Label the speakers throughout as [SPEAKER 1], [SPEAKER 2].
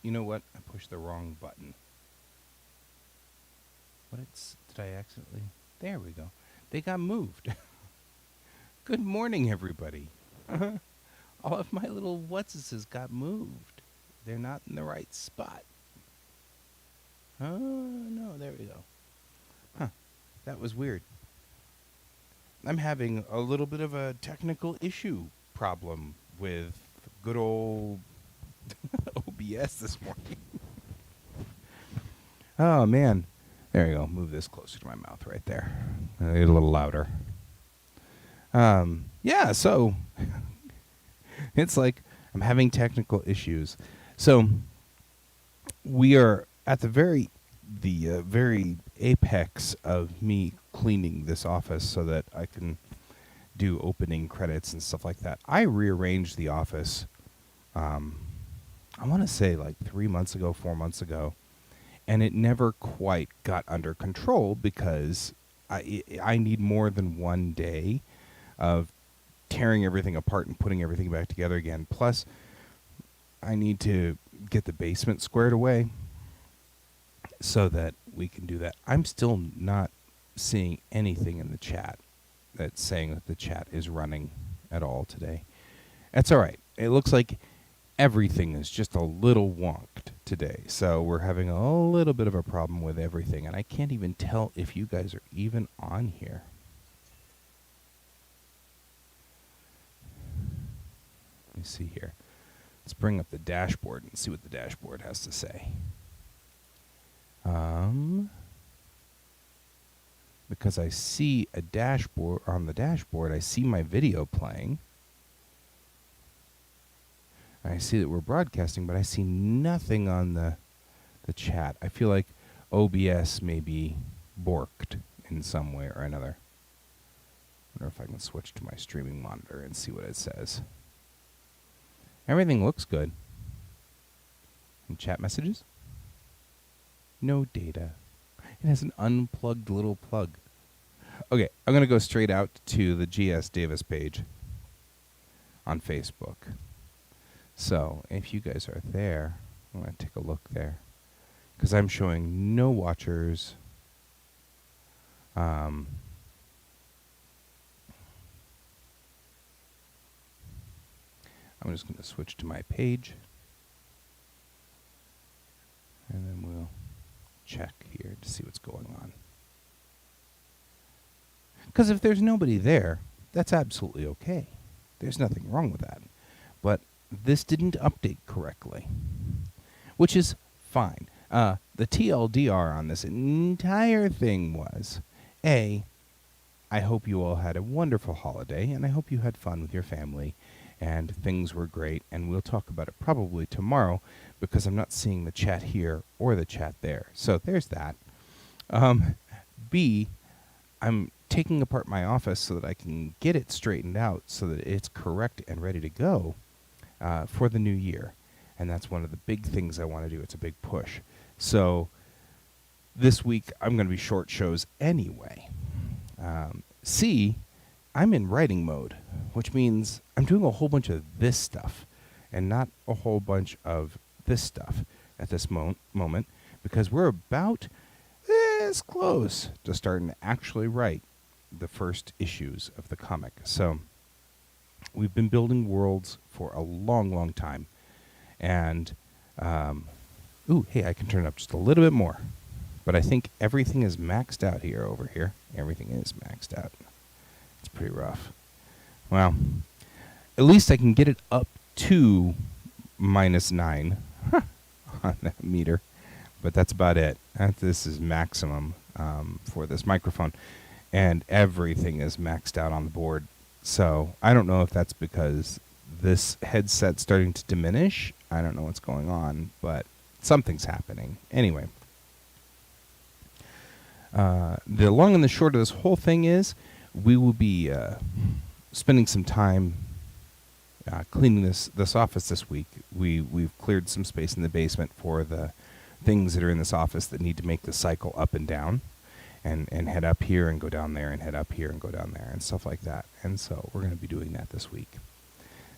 [SPEAKER 1] You know what? I pushed the wrong button. Did I accidentally? There we go. They got moved. Good morning, everybody. All of my little whatses got moved. They're not in the right spot. Oh, no, there we go. Huh, that was weird. I'm having a little bit of a technical issue problem with good old OBS this morning. Oh, man. There you go. Move this closer to my mouth right there. A little louder. Yeah, so it's like I'm having technical issues. So we are at the very apex of me cleaning this office so that I can do opening credits and stuff like that. I rearranged the office, I want to say like 3 months ago, 4 months ago, and it never quite got under control because I need more than one day of tearing everything apart and putting everything back together again. Plus, I need to get the basement squared away so that we can do that. I'm still not seeing anything in the chat that's saying that the chat is running at all today. That's all right. It looks like everything is just a little wonked today. So we're having a little bit of a problem with everything, and I can't even tell if you guys are even on here. Let me see here. Let's bring up the dashboard and see what the dashboard has to say. Because I see a dashboard on the dashboard, I see my video playing. I see that we're broadcasting, but I see nothing on the chat. I feel like OBS may be borked in some way or another. I wonder if I can switch to my streaming monitor and see what it says. Everything looks good. And chat messages? No data. It has an unplugged little plug. Okay, I'm going to go straight out to the G.S.Davis page on Facebook. So, if you guys are there, I'm going to take a look there. Because I'm showing no watchers. I'm just going to switch to my page. And then we'll check here to see what's going on. Because if there's nobody there, that's absolutely okay. There's nothing wrong with that. But this didn't update correctly, which is fine. The TLDR on this entire thing was, I hope you all had a wonderful holiday, and I hope you had fun with your family, and things were great, and we'll talk about it probably tomorrow, because I'm not seeing the chat here or the chat there. So there's that. B, I'm taking apart my office so that I can get it straightened out so that it's correct and ready to go for the new year. And that's one of the big things I want to do. It's a big push. So this week I'm going to be short shows anyway. C, I'm in writing mode, which means I'm doing a whole bunch of this stuff and not a whole bunch of this stuff at this moment because we're about this close to starting to actually write the first issues of the comic. So we've been building worlds for a long, long time. And, hey, I can turn it up just a little bit more. But I think everything is maxed out here over here. Everything is maxed out. It's pretty rough. Well, at least I can get it up to -9 on that meter. But that's about it. This is maximum for this microphone. And everything is maxed out on the board. So I don't know if that's because this headset's starting to diminish. I don't know what's going on, but something's happening. Anyway. The long and the short of this whole thing is we will be spending some time cleaning this office this week. We've cleared some space in the basement for the things that are in this office that need to make the cycle up and down and head up here and go down there and head up here and go down there and stuff like that. And so we're going to be doing that this week.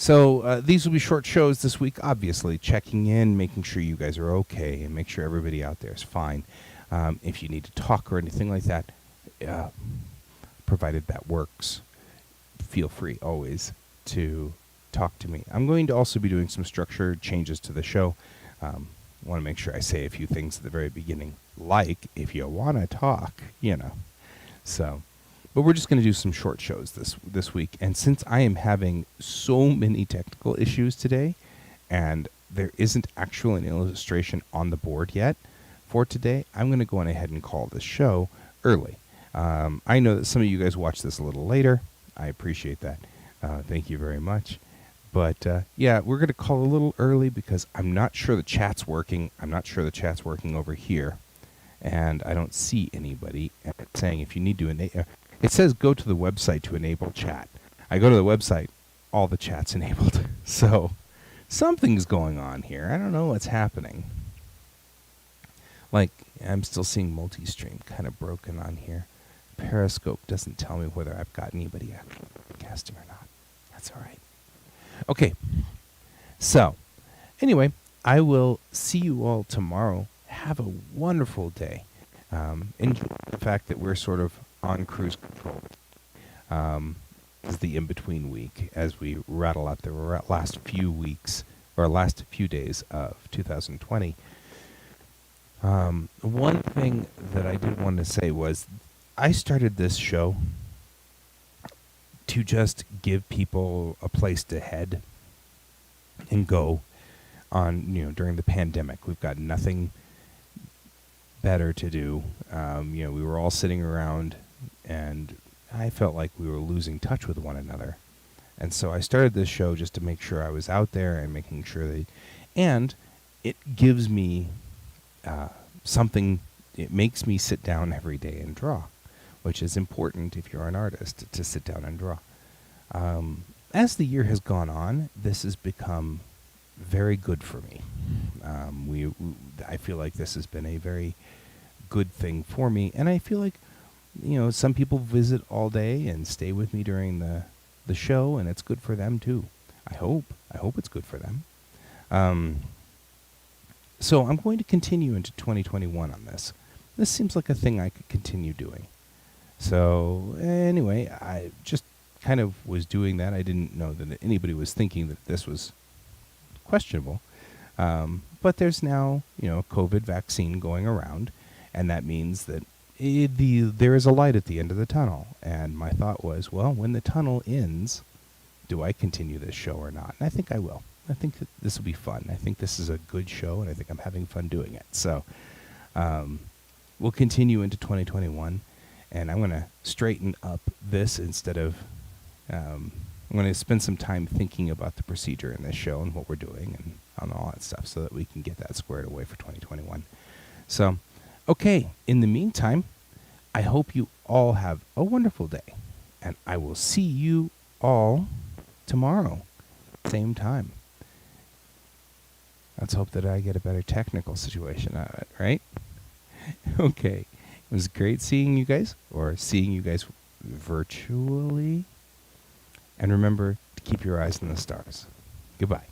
[SPEAKER 1] So these will be short shows this week, obviously, checking in, making sure you guys are okay, and make sure everybody out there is fine. If you need to talk or anything like that, provided that works, feel free always to talk to me. I'm going to also be doing some structured changes to the show. Want to make sure I say a few things at the very beginning, like if you want to talk, So, but we're just going to do some short shows this week. And since I am having so many technical issues today, and there isn't actually an illustration on the board yet for today, I'm going to go on ahead and call this show early. I know that some of you guys watch this a little later. I appreciate that. Thank you very much. But yeah, we're going to call a little early because I'm not sure the chat's working. I'm not sure the chat's working over here. And I don't see anybody saying if you need to enable. It says go to the website to enable chat. I go to the website, all the chat's enabled. So something's going on here. I don't know what's happening. Like, I'm still seeing multi-stream kind of broken on here. Periscope doesn't tell me whether I've got anybody casting or not. That's all right. Okay. So, anyway, I will see you all tomorrow. Have a wonderful day. Enjoy the fact that we're sort of on cruise control. This is the in-between week as we rattle out the last few weeks or last few days of 2020. One thing that I did want to say was I started this show to just give people a place to head and go on, during the pandemic. We've got nothing better to do. We were all sitting around and I felt like we were losing touch with one another. And so I started this show just to make sure I was out there and making sure that, and it gives me something, it makes me sit down every day and draw, which is important if you're an artist, to sit down and draw. As the year has gone on, this has become very good for me. I feel like this has been a very good thing for me, and I feel like, some people visit all day and stay with me during the show, and it's good for them too. I hope it's good for them. So I'm going to continue into 2021 on this. This seems like a thing I could continue doing. So anyway, I just kind of was doing that. I didn't know that anybody was thinking that this was questionable. But there's now, a COVID vaccine going around, and that means that there is a light at the end of the tunnel. And my thought was, well, when the tunnel ends, do I continue this show or not? And I think I will. I think that this will be fun. I think this is a good show, and I think I'm having fun doing it. So we'll continue into 2021, and I'm going to straighten up this instead of I'm going to spend some time thinking about the procedure in this show and what we're doing and on all that stuff so that we can get that squared away for 2021. So, okay, in the meantime, I hope you all have a wonderful day, and I will see you all tomorrow, same time. Let's hope that I get a better technical situation out of it, right? Okay. It was great seeing you guys, or seeing you guys virtually. And remember to keep your eyes on the stars. Goodbye.